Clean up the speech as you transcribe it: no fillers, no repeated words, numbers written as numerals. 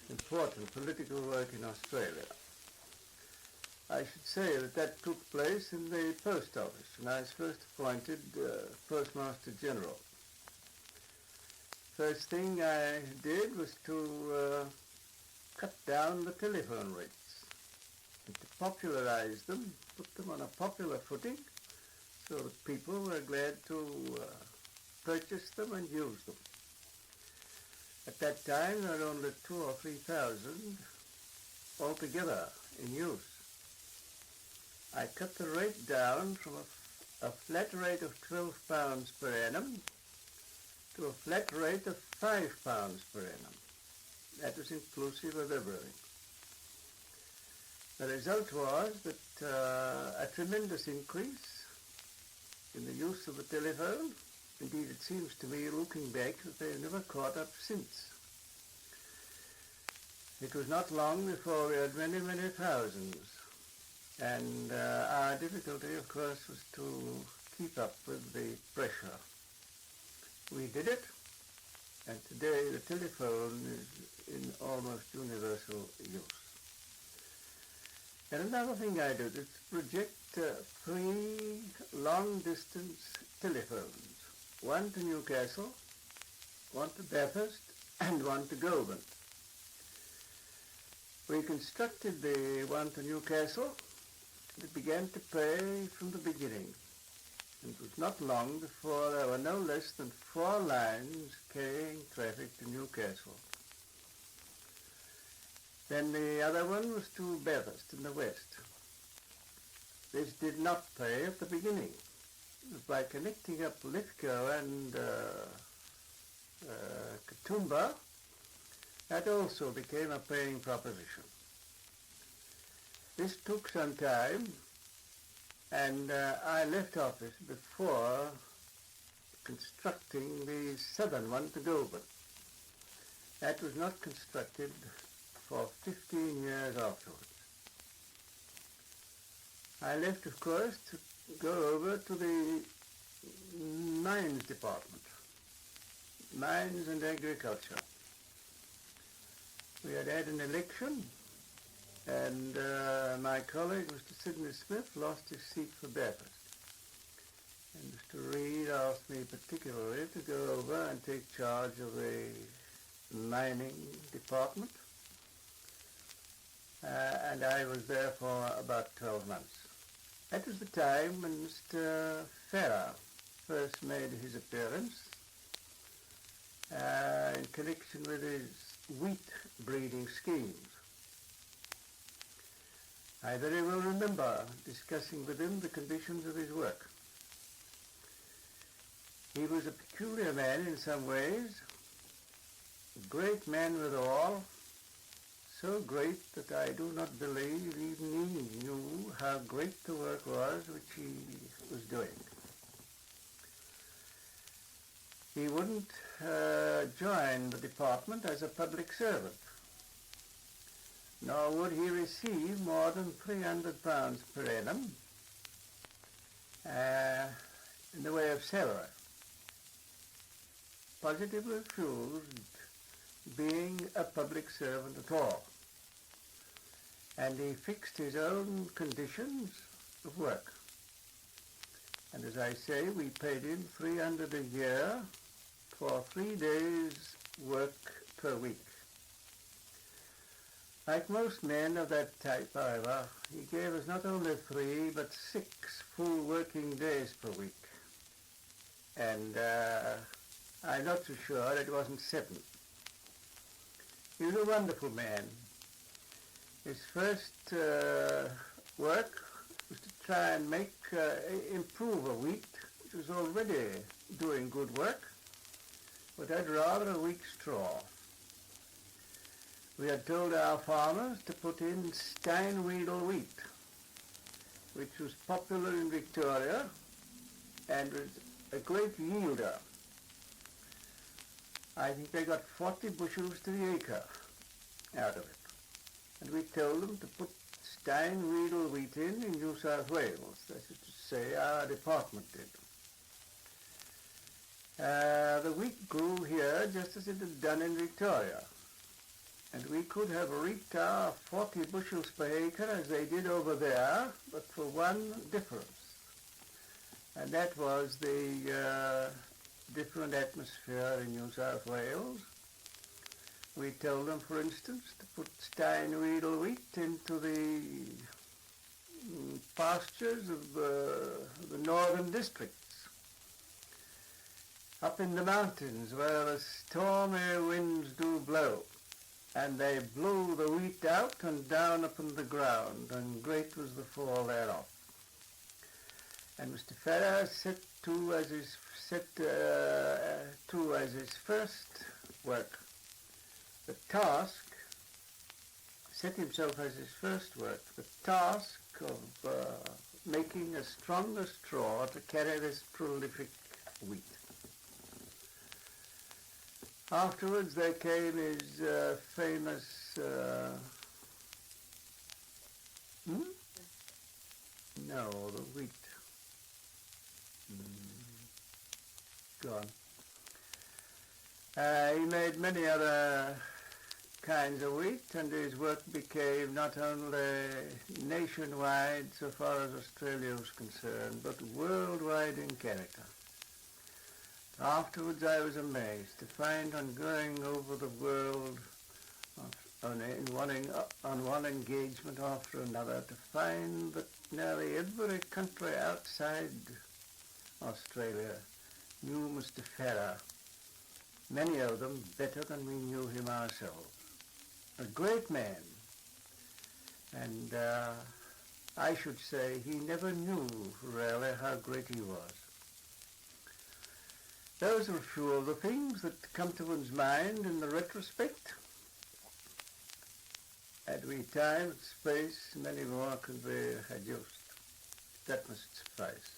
important political work in Australia. I should say that took place in the post office when I was first appointed Postmaster-General. First thing I did was to cut down the telephone rates and to popularize them, put them on a popular footing so that people were glad to purchase them and use them. At that time there were only 2,000 or 3,000 altogether in use. I cut the rate down from a flat rate of £12 per annum to a flat rate of £5 per annum. That was inclusive of everything. The result was that a tremendous increase in the use of the telephone. Indeed, it seems to me, looking back, that they've never caught up since. It was not long before we had many, many thousands. And our difficulty, of course, was to keep up with the pressure. We did it, and today the telephone is in almost universal use. And another thing I did is project 3 long-distance telephones, one to Newcastle, one to Bathurst, and one to Goulburn. We constructed the one to Newcastle. It began to pay from the beginning. And it was not long before there were no less than 4 lines carrying traffic to Newcastle. Then the other one was to Bathurst in the west. This did not pay at the beginning. By connecting up Lithgow and Katoomba, that also became a paying proposition. This took some time, and I left office before constructing the southern one to Goulburn. That was not constructed for 15 years afterwards. I left, of course, to go over to the mines department, mines and agriculture. We had an election, and my colleague, Mr. Sidney Smith, lost his seat for Bathurst. And Mr. Reid asked me particularly to go over and take charge of the mining department. And I was there for about 12 months. That was the time when Mr. Farrer first made his appearance in connection with his wheat breeding schemes. I very well remember discussing with him the conditions of his work. He was a peculiar man in some ways, a great man withal, so great that I do not believe even he knew how great the work was which he was doing. He wouldn't join the department as a public servant, nor would he receive more than £300 per annum in the way of salary. Positively refused being a public servant at all. And he fixed his own conditions of work. And as I say, we paid him £300 a year for 3 days' work per week. Like most men of that type, however, he gave us not only 3 but 6 full working days per week. And I'm not so sure it wasn't 7. He was a wonderful man. His first work was to try and improve a wheat, which was already doing good work, but had rather a weak straw. We had told our farmers to put in Steinwedel wheat, which was popular in Victoria and was a great yielder. I think they got 40 bushels to the acre out of it. And we told them to put Steinwedel wheat in New South Wales. That is to say, our department did. The wheat grew here just as it had done in Victoria. And we could have reaped our 40 bushels per acre as they did over there, but for one difference. And that was the different atmosphere in New South Wales. We told them, for instance, to put Steinweedle wheat into the pastures of the northern districts, up in the mountains where the stormy winds do blow. And they blew the wheat out and down upon the ground, and great was the fall thereof. And Mr. Farrer set to as his first work, the task, set himself as his first work, the task of making a stronger straw to carry this prolific wheat. Afterwards there came his famous, no, the wheat, gone. He made many other kinds of wheat, and his work became not only nationwide so far as Australia was concerned, but worldwide in character. Afterwards I was amazed to find, on going over the world on one engagement after another, to find that nearly every country outside Australia knew Mr. Farrer, many of them better than we knew him ourselves. A great man, and I should say he never knew really how great he was. Those are a few of the things that come to one's mind in the retrospect. Had we time and space, many more could be adduced. That must suffice.